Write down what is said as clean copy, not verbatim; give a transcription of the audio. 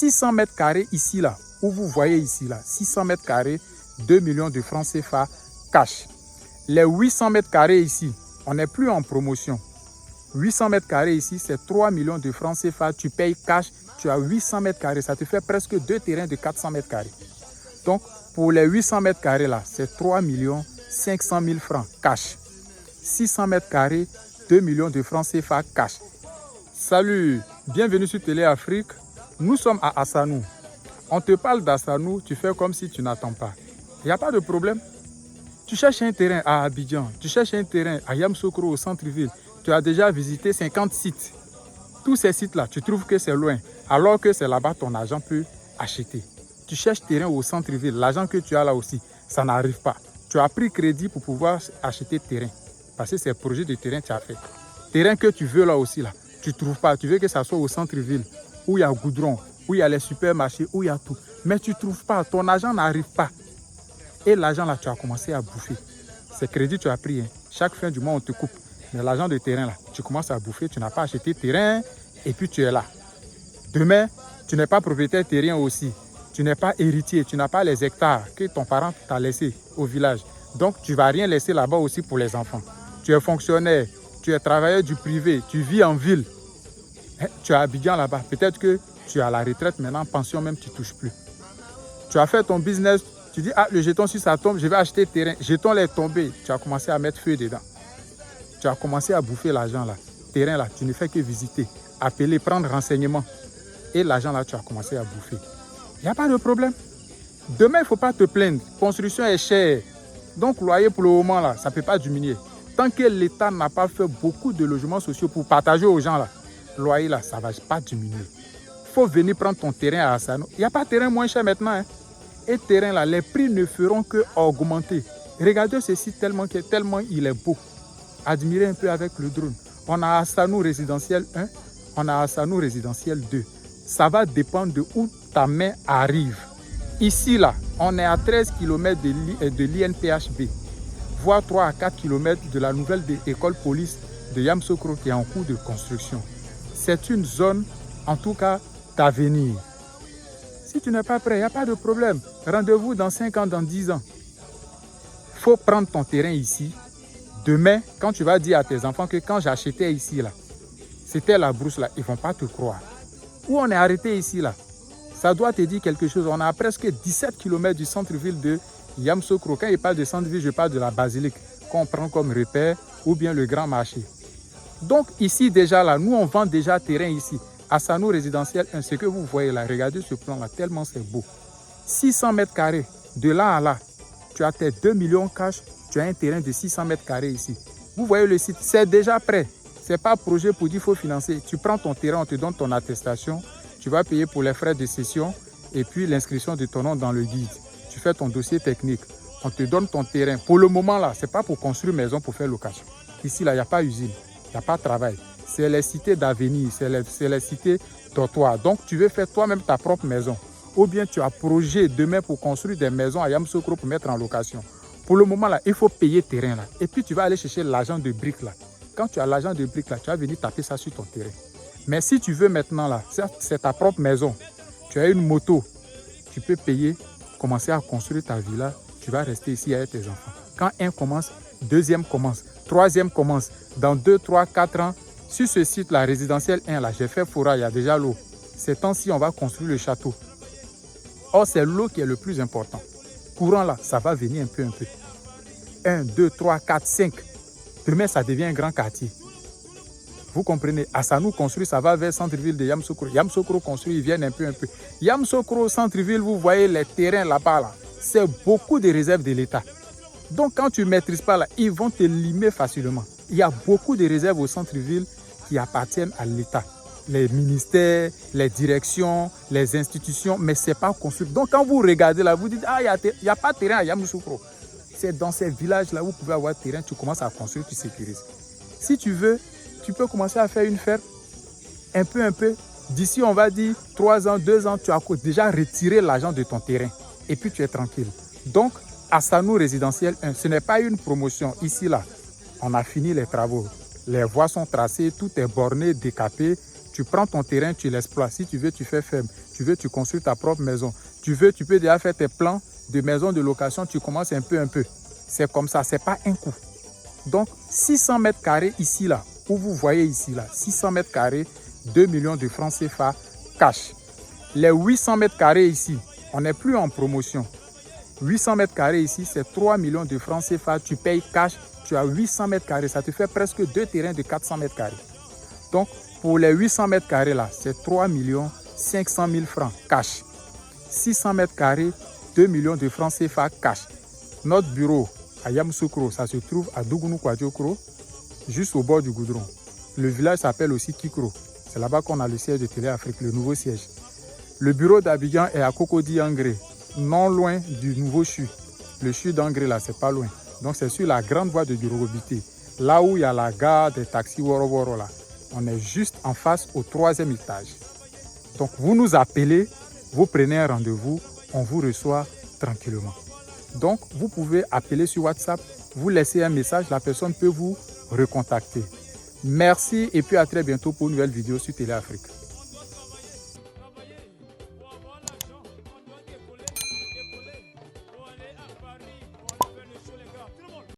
600 mètres carrés ici, là, où vous voyez ici, là, 600 mètres carrés, 2 millions de francs CFA cash. Les 800 mètres carrés ici, on n'est plus en promotion. 800 mètres carrés ici, c'est 3 millions de francs CFA. Tu payes cash, tu as 800 mètres carrés. Ça te fait presque 2 terrains de 400 mètres carrés. Donc, pour les 800 mètres carrés là, c'est 3 500 000 francs cash. 600 mètres carrés, 2 millions de francs CFA cash. Salut, bienvenue sur Télé Afrique. Nous sommes à Hassanou. On te parle d'Hassanou, tu fais comme si tu n'attends pas. Il n'y a pas de problème. Tu cherches un terrain à Abidjan, tu cherches un terrain à Yamoussoukro au centre-ville. Tu as déjà visité 50 sites. Tous ces sites-là, tu trouves que c'est loin, alors que c'est là-bas ton agent peut acheter. Tu cherches terrain au centre-ville, l'argent que tu as là aussi, ça n'arrive pas. Tu as pris crédit pour pouvoir acheter terrain. Parce que c'est projet de terrain que tu as fait. Terrain que tu veux là aussi, là, tu ne trouves pas. Tu veux que ça soit au centre-ville, où il y a goudron, où il y a les supermarchés, où il y a tout. Mais tu ne trouves pas, ton argent n'arrive pas. Et l'argent là, tu as commencé à bouffer. C'est crédit tu as pris. Hein. Chaque fin du mois, on te coupe. Mais l'argent de terrain là, tu commences à bouffer. Tu n'as pas acheté terrain et puis tu es là. Demain, tu n'es pas propriétaire terrien aussi. Tu n'es pas héritier. Tu n'as pas les hectares que ton parent t'a laissé au village. Donc, tu ne vas rien laisser là-bas aussi pour les enfants. Tu es fonctionnaire. Tu es travailleur du privé. Tu vis en ville. Tu es à Abidjan là-bas. Peut-être que tu es à la retraite maintenant. Pension même, tu ne touches plus. Tu as fait ton business. Tu dis, ah, le jeton, si ça tombe, je vais acheter terrain. Jeton est tombé. Tu as commencé à mettre feu dedans. Tu as commencé à bouffer l'argent là. Terrain là, tu ne fais que visiter, appeler, prendre renseignement. Et l'argent là, tu as commencé à bouffer. Il n'y a pas de problème. Demain, il ne faut pas te plaindre. Construction est chère. Donc, loyer pour le moment là, ça ne peut pas diminuer. Tant que l'État n'a pas fait beaucoup de logements sociaux pour partager aux gens là, loyer là, ça ne va pas diminuer. Il faut venir prendre ton terrain à Hassanou. Il n'y a pas de terrain moins cher maintenant. Hein. Et terrain là, les prix ne feront que augmenter. Regardez ce site tellement il est beau. Admirez un peu avec le drone. On a Hassanou résidentiel 1, on a Hassanou résidentiel 2. Ça va dépendre de où ta main arrive. Ici là, on est à 13 km de l'INPHB, voire 3 à 4 km de la nouvelle école police de Yamoussoukro qui est en cours de construction. C'est une zone, en tout cas, d'avenir. Si tu n'es pas prêt, il n'y a pas de problème. Rendez-vous dans 5 ans, dans 10 ans. Il faut prendre ton terrain ici. Demain, quand tu vas dire à tes enfants que quand j'achetais ici, là, c'était la brousse, là, ils ne vont pas te croire. Où on est arrêté ici, là, ça doit te dire quelque chose. On est à presque 17 km du centre-ville de Yamoussoukro. Quand il parle de centre-ville, je parle de la basilique, qu'on prend comme repère, ou bien le grand marché. Donc ici, déjà, là, nous, on vend déjà terrain ici. Hassanou résidentiel 1, ce que vous voyez là, regardez ce plan là, tellement c'est beau. 600 mètres carrés, de là à là, tu as tes 2 millions cash, tu as un terrain de 600 mètres carrés ici. Vous voyez le site, c'est déjà prêt. Ce n'est pas un projet pour dire qu'il faut financer. Tu prends ton terrain, on te donne ton attestation, tu vas payer pour les frais de cession et puis l'inscription de ton nom dans le guide. Tu fais ton dossier technique, on te donne ton terrain. Pour le moment là, ce n'est pas pour construire maison, pour faire location. Ici là, il n'y a pas usine, il n'y a pas de travail. C'est les cités d'avenir, c'est les cités dortoirs. Donc, tu veux faire toi-même ta propre maison. Ou bien tu as projet demain pour construire des maisons à Yamoussoukro pour mettre en location. Pour le moment, là, il faut payer terrain. Là. Et puis, tu vas aller chercher l'argent de briques. Là. Quand tu as l'argent de briques, là, tu vas venir taper ça sur ton terrain. Mais si tu veux maintenant, là, c'est ta propre maison. Tu as une moto. Tu peux payer, commencer à construire ta villa. Tu vas rester ici avec tes enfants. Quand un commence, deuxième commence, troisième commence. Dans 2, 3, 4 ans, sur ce site-là, résidentiel 1, là, j'ai fait forage, il y a déjà l'eau. Ces temps-ci, on va construire le château. Or, c'est l'eau qui est le plus important. Courant là, ça va venir un peu. 1, 2, 3, 4, 5. Demain, ça devient un grand quartier. Vous comprenez? Hassanou construit, ça va vers centre-ville de Yamoussoukro. Yamoussoukro construit, ils viennent un peu. Yamoussoukro, centre-ville, vous voyez les terrains là-bas. Là. C'est beaucoup de réserves de l'État. Donc, quand tu ne maîtrises pas là, ils vont te limer facilement. Il y a beaucoup de réserves au centre-ville qui appartiennent à l'État. Les ministères, les directions, les institutions, mais ce n'est pas construit. Donc, quand vous regardez là, vous dites, ah, il n'y a pas de terrain à Yamoussoukro. C'est dans ces villages-là où vous pouvez avoir terrain, tu commences à construire, tu sécurises. Si tu veux, tu peux commencer à faire une ferme, un peu. D'ici, on va dire, 3 ans, 2 ans, tu as déjà retiré l'argent de ton terrain. Et puis, tu es tranquille. Donc, Hassanou résidentiel 1, ce n'est pas une promotion. Ici, là, on a fini les travaux. Les voies sont tracées, tout est borné, décapé. Tu prends ton terrain, tu l'exploites. Si tu veux, tu fais ferme. Tu veux, tu construis ta propre maison. Tu veux, tu peux déjà faire tes plans de maison de location. Tu commences un peu. C'est comme ça, ce n'est pas un coup. Donc, 600 mètres carrés ici, là, où vous voyez ici, là, 600 mètres carrés, 2 millions de francs CFA cash. Les 800 mètres carrés ici, on n'est plus en promotion. 800 mètres carrés ici, c'est 3 millions de francs CFA. Tu payes cash, tu as 800 mètres carrés. Ça te fait presque 2 terrains de 400 mètres carrés. Donc, pour les 800 mètres carrés là, c'est 3 500 000 francs cash. 600 mètres carrés, 2 millions de francs CFA cash. Notre bureau à Yamoussoukro, ça se trouve à Dougunou Kwadjokro, juste au bord du goudron. Le village s'appelle aussi Kikro. C'est là-bas qu'on a le siège de Télé Afrique, le nouveau siège. Le bureau d'Abidjan est à Cocody Angré, non loin du nouveau CHU. Le CHU d'Angré là, c'est pas loin. Donc c'est sur la grande voie de Durobité, là où il y a la gare des taxis Woro là. On est juste en face au 3e étage. Donc vous nous appelez, vous prenez un rendez-vous, on vous reçoit tranquillement. Donc vous pouvez appeler sur WhatsApp, vous laissez un message, la personne peut vous recontacter. Merci et puis à très bientôt pour une nouvelle vidéo sur Télé Afrique.